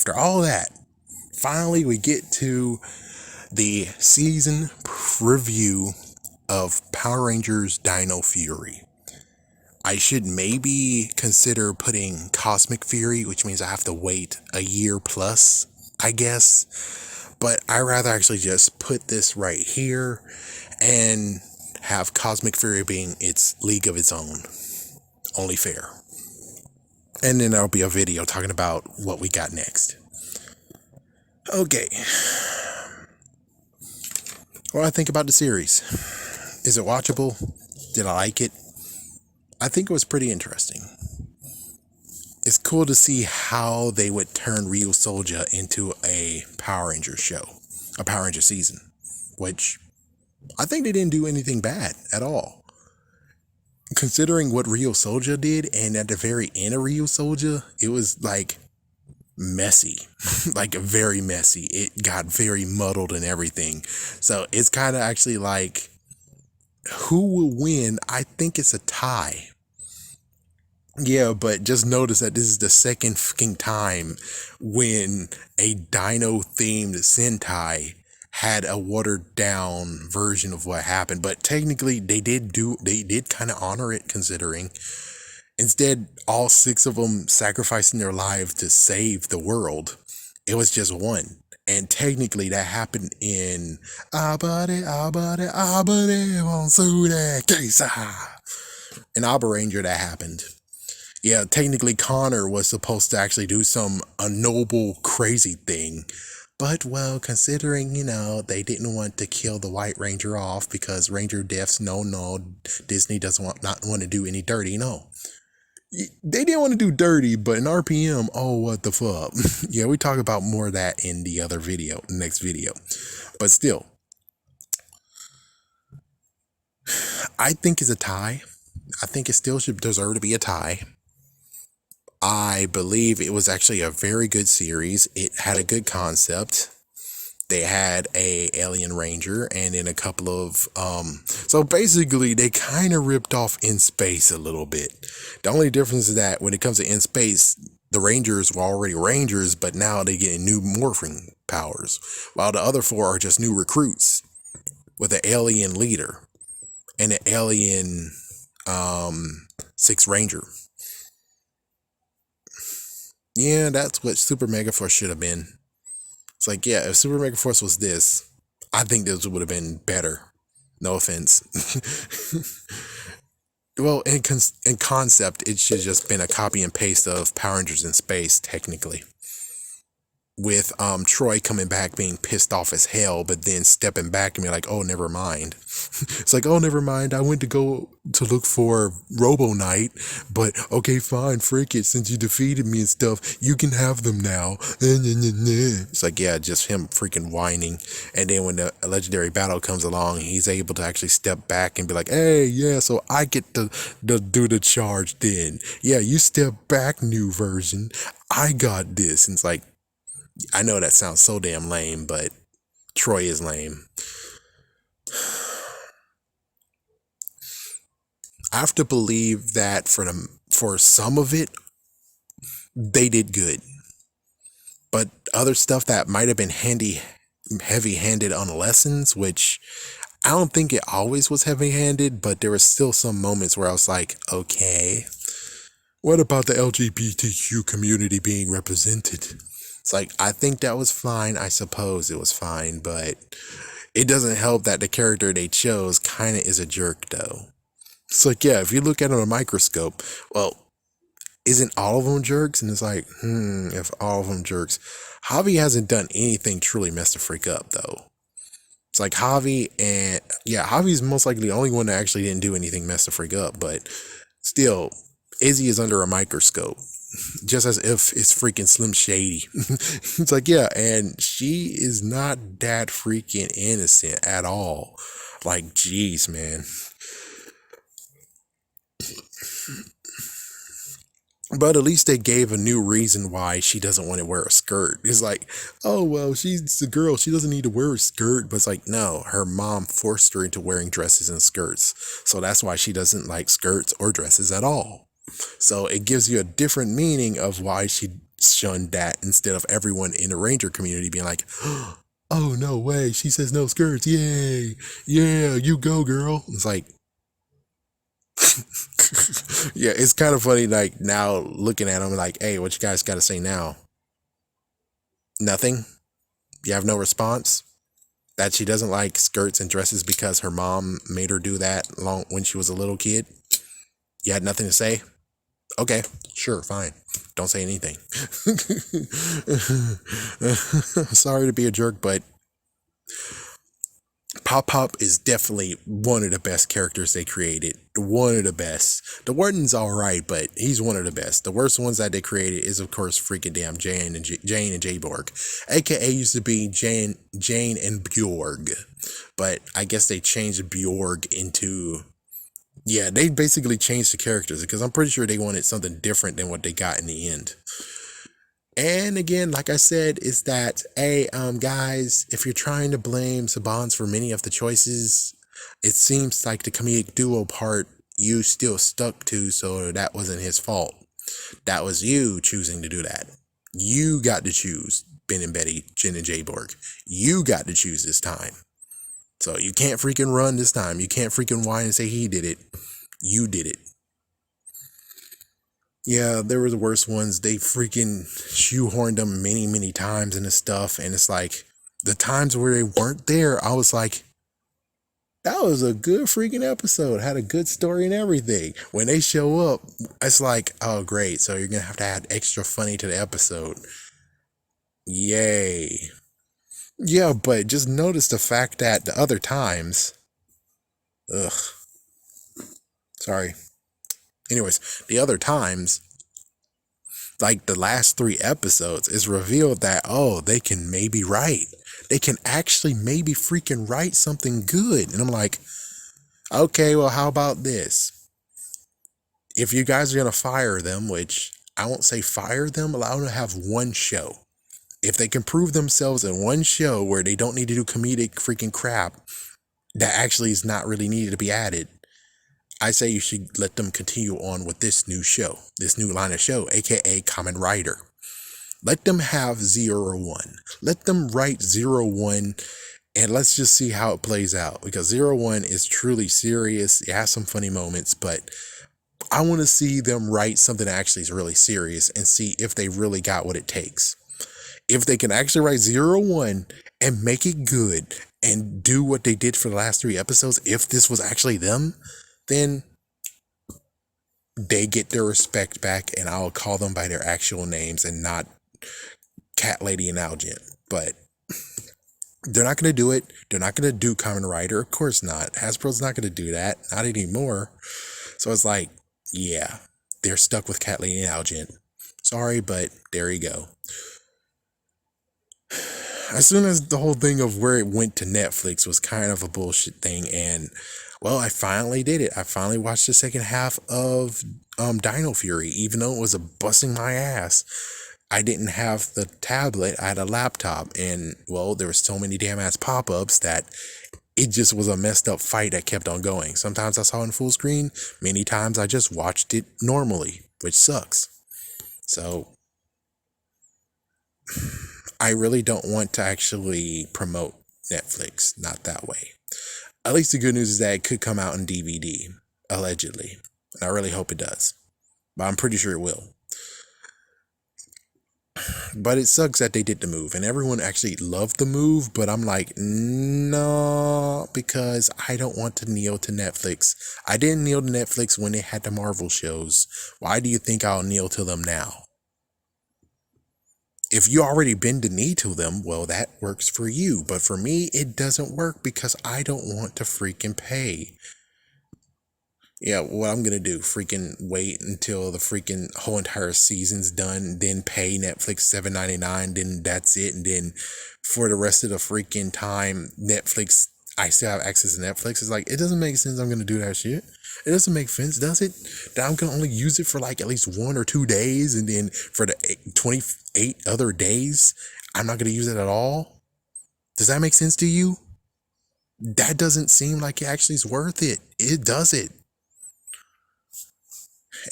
after all that, finally we get to the season review of Power Rangers Dino Fury. I should maybe consider putting Cosmic Fury, which means I have to wait a year plus, I guess. But I rather actually just put this right here and have Cosmic Fury being its league of its own. Only fair. And then there'll be a video talking about what we got next. Okay. What do I think about the series? Is it watchable? Did I like it? I think it was pretty interesting. It's cool to see how they would turn Ryu Soulja into a Power Ranger show, a Power Ranger season, which I think they didn't do anything bad at all. Considering what Ryu Soulja did, and at the very end of Ryu Soulja, it was like messy, like very messy. It got very muddled and everything. So it's kind of actually like, who will win? I think it's a tie. Yeah, but just notice that this is the second fucking time when a dino themed Sentai had a watered down version of what happened. But technically they did kind of honor it, considering instead all 6 of them sacrificing their lives to save the world, it was just one. And technically that happened in Abade Monsude Kesa. In Abba Ranger that happened. Yeah, technically Connor was supposed to actually do a noble crazy thing. But well, considering, they didn't want to kill the White Ranger off because Ranger deaths, no, Disney not want to do any dirty, no. They didn't want to do dirty, but in RPM, oh, what the fuck. Yeah, we talk about more of that in the other video, next video. But still, I think it's a tie. I think it still should deserve to be a tie. I believe it was actually a very good series. It had a good concept. They had a alien ranger and then a couple of so basically they kind of ripped off In Space a little bit. The only difference is that when it comes to In Space, the rangers were already rangers, but now they get new morphing powers, while the other 4 are just new recruits with an alien leader and an alien 6 ranger. Yeah, that's what Super Mega Force should have been. It's like, yeah, if Super Mega Force was this, I think this would have been better. No offense. Well, in concept, it should have just been a copy and paste of Power Rangers in Space, technically. With Troy coming back being pissed off as hell, but then stepping back and be like, oh, never mind. It's like, oh, never mind. I went to go to look for Robo Knight, but okay, fine, frick it. Since you defeated me and stuff, you can have them now. It's like, yeah, just him freaking whining. And then when the legendary battle comes along, he's able to actually step back and be like, hey, yeah, so I get to do the charge then. Yeah, you step back, new version. I got this. And it's like, I know that sounds so damn lame, but Troy is lame. I have to believe that for some of it, they did good. But other stuff that might have been heavy-handed on lessons, which I don't think it always was heavy-handed, but there were still some moments where I was like, okay, what about the LGBTQ community being represented? It's like, I think that was fine. I suppose it was fine, but it doesn't help that the character they chose kind of is a jerk, though. It's like, yeah, if you look at it on a microscope, well, isn't all of them jerks? And it's like, if all of them jerks. Javi hasn't done anything truly mess the freak up, though. It's like Javi and, yeah, Javi's most likely the only one that actually didn't do anything mess the freak up, but still, Izzy is under a microscope. Just as if it's freaking Slim Shady. It's like, yeah, and she is not that freaking innocent at all. Like, jeez, man. But at least they gave a new reason why she doesn't want to wear a skirt. It's like, oh, well, she's a girl. She doesn't need to wear a skirt. But it's like, no, her mom forced her into wearing dresses and skirts. So that's why she doesn't like skirts or dresses at all. So it gives you a different meaning of why she shunned that instead of everyone in the Ranger community being like, oh, no way. She says no skirts. Yay. Yeah, you go, girl. It's like, yeah, it's kind of funny. Like now looking at them like, hey, what you guys got to say now? Nothing. You have no response? That she doesn't like skirts and dresses because her mom made her do that long when she was a little kid? You had nothing to say? Okay, sure, fine. Don't say anything. Sorry to be a jerk, but Pop Pop is definitely one of the best characters they created. One of the best. The Warden's alright, but he's one of the best. The worst ones that they created is, of course, freaking damn Jane and Jayborg. AKA used to be Jane and Bjorg. But I guess they changed Bjorg into... Yeah, they basically changed the characters because I'm pretty sure they wanted something different than what they got in the end. And again, like I said, is that, hey, guys, if you're trying to blame Saban's for many of the choices, it seems like the comedic duo part you still stuck to, so that wasn't his fault. That was you choosing to do that. You got to choose Ben and Betty, Jen and Jayborg. You got to choose this time. So you can't freaking run this time. You can't freaking whine and say he did it. You did it. Yeah, there were the worst ones. They freaking shoehorned them many, many times into stuff. And it's like, the times where they weren't there, I was like, that was a good freaking episode. Had a good story and everything. When they show up, it's like, oh, great. So you're going to have to add extra funny to the episode. Yay. Yeah, but just notice the fact that the other times... Ugh. Sorry. Anyways, the other times, like the last 3 episodes, it's revealed that, oh, they can maybe write. They can actually maybe freaking write something good. And I'm like, okay, well, how about this? If you guys are going to fire them, which I won't say fire them, allow them to have one show. If they can prove themselves in one show where they don't need to do comedic freaking crap that actually is not really needed to be added, I say you should let them continue on with this new show, this new line of show, aka Kamen Rider. Let them have 0-1. Let them write 0-1, and let's just see how it plays out. Because 0-1 is truly serious. It has some funny moments, but I want to see them write something that actually is really serious and see if they really got what it takes. If they can actually write 0-1 and make it good and do what they did for the last 3 episodes, if this was actually them, then they get their respect back, and I'll call them by their actual names and not Cat Lady and Algent. But they're not going to do it. They're not going to do Kamen Rider. Of course not. Hasbro's not going to do that. Not anymore. So it's like, yeah, they're stuck with Cat Lady and Algent. Sorry, but there you go. As soon as the whole thing of where it went to Netflix was kind of a bullshit thing, and well, I finally did it. I finally watched the second half of Dino Fury, even though it was busting my ass. I didn't have the tablet. I had a laptop, and well, there were so many damn ass pop-ups that it just was a messed up fight that kept on going. Sometimes I saw it in full screen. Many times I just watched it normally, which sucks. So I really don't want to actually promote Netflix, not that way. At least the good news is that it could come out in DVD, allegedly. And I really hope it does. But I'm pretty sure it will. But it sucks that they did the move. And everyone actually loved the move. But I'm like, no, because I don't want to kneel to Netflix. I didn't kneel to Netflix when they had the Marvel shows. Why do you think I'll kneel to them now? If you already bend the knee to them, well, that works for you. But for me, it doesn't work because I don't want to freaking pay. Yeah, what I'm going to do, freaking wait until the freaking whole entire season's done, then pay Netflix $7.99, then that's it. And then for the rest of the freaking time, Netflix, I still have access to Netflix. It's like, it doesn't make sense I'm going to do that shit. It doesn't make sense, does it? That I'm going to only use it for like at least 1 or 2 days, and then for the 28 other days, I'm not going to use it at all? Does that make sense to you? That doesn't seem like it actually is worth it. It doesn't.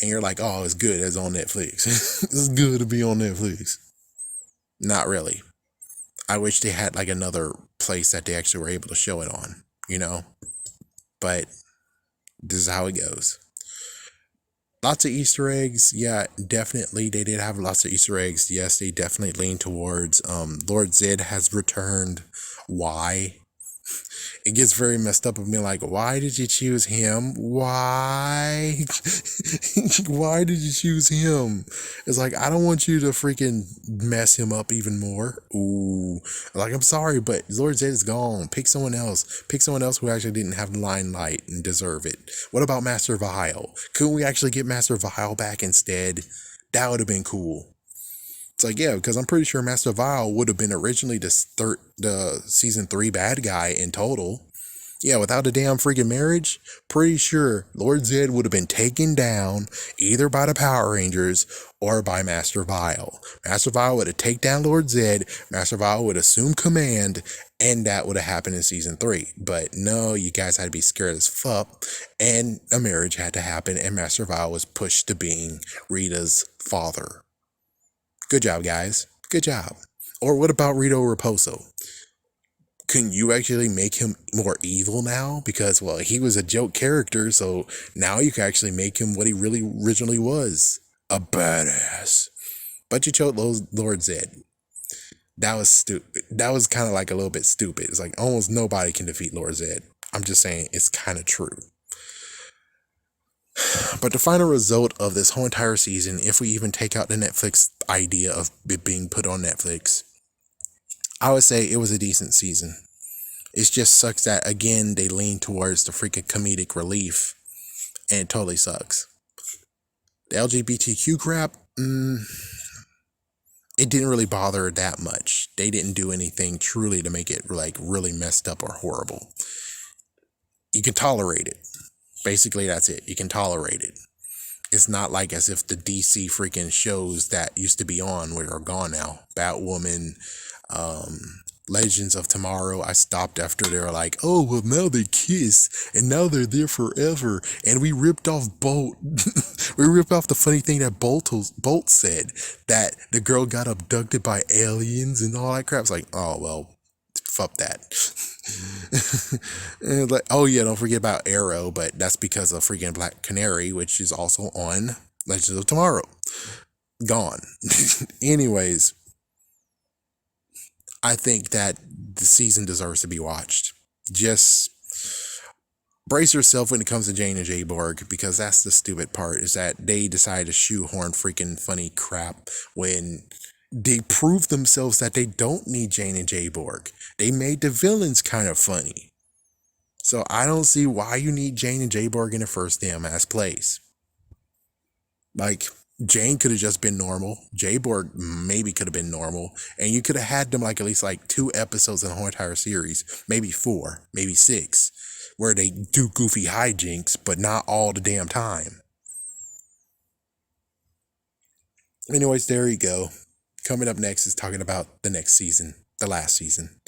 and you're like, oh, it's good, it's on Netflix. It's good to be on Netflix. Not really. I wish they had like another place that they actually were able to show it on, you know? But this is how it goes. Lots of Easter eggs. Yeah, definitely. They did have lots of Easter eggs. Yes, they definitely lean towards Lord Zed has returned. Why? It gets very messed up of me like, why did you choose him? Why? Why did you choose him? It's like, I don't want you to freaking mess him up even more. Ooh. Like, I'm sorry, but Lord Zed is gone. Pick someone else. Pick someone else who actually didn't have the limelight and deserve it. What about Master Vile? Couldn't we actually get Master Vile back instead? That would have been cool. It's like, yeah, because I'm pretty sure Master Vile would have been originally the season 3 bad guy in total. Yeah, without a damn freaking marriage, pretty sure Lord Zed would have been taken down either by the Power Rangers or by Master Vile. Master Vile would have taken down Lord Zed, Master Vile would assume command, and that would have happened in season 3. But no, you guys had to be scared as fuck, and a marriage had to happen, and Master Vile was pushed to being Rita's father. Good job, guys. Good job. Or what about Rito Raposo? Couldn't you actually make him more evil now? Because, well, he was a joke character, so now you can actually make him what he really originally was. A badass. But you chose Lord Zed. That was stupid. That was kind of like a little bit stupid. It's like almost nobody can defeat Lord Zed. I'm just saying it's kind of true. But the final result of this whole entire season, if we even take out the Netflix idea of it being put on Netflix, I would say it was a decent season. It just sucks that, again, they lean towards the freaking comedic relief, and it totally sucks. The LGBTQ crap, it didn't really bother that much. They didn't do anything truly to make it like really messed up or horrible. You can tolerate it. Basically, that's it. You can tolerate it. It's not like as if the DC freaking shows that used to be on are gone now. Batwoman, Legends of Tomorrow, I stopped after they were like, oh, well, now they kiss, and now they're there forever. And we ripped off Bolt. We ripped off the funny thing that Bolt said, that the girl got abducted by aliens and all that crap. It's like, oh, well, fuck that. And like, oh yeah, don't forget about Arrow, but that's because of freaking Black Canary, which is also on Legends of Tomorrow. Gone. Anyways, I think that the season deserves to be watched. Just brace yourself when it comes to Jane and Jay Borg, because that's the stupid part, is that they decide to shoehorn freaking funny crap when they prove themselves that they don't need Jane and Jay Borg. They made the villains kind of funny. So I don't see why you need Jane and Jay Borg in the first damn ass place. Like, Jane could have just been normal. Jay Borg maybe could have been normal. And you could have had them like at least like 2 episodes in the whole entire series. Maybe 4, maybe 6. Where they do goofy hijinks, but not all the damn time. Anyways, there you go. Coming up next is talking about the next season. The last season.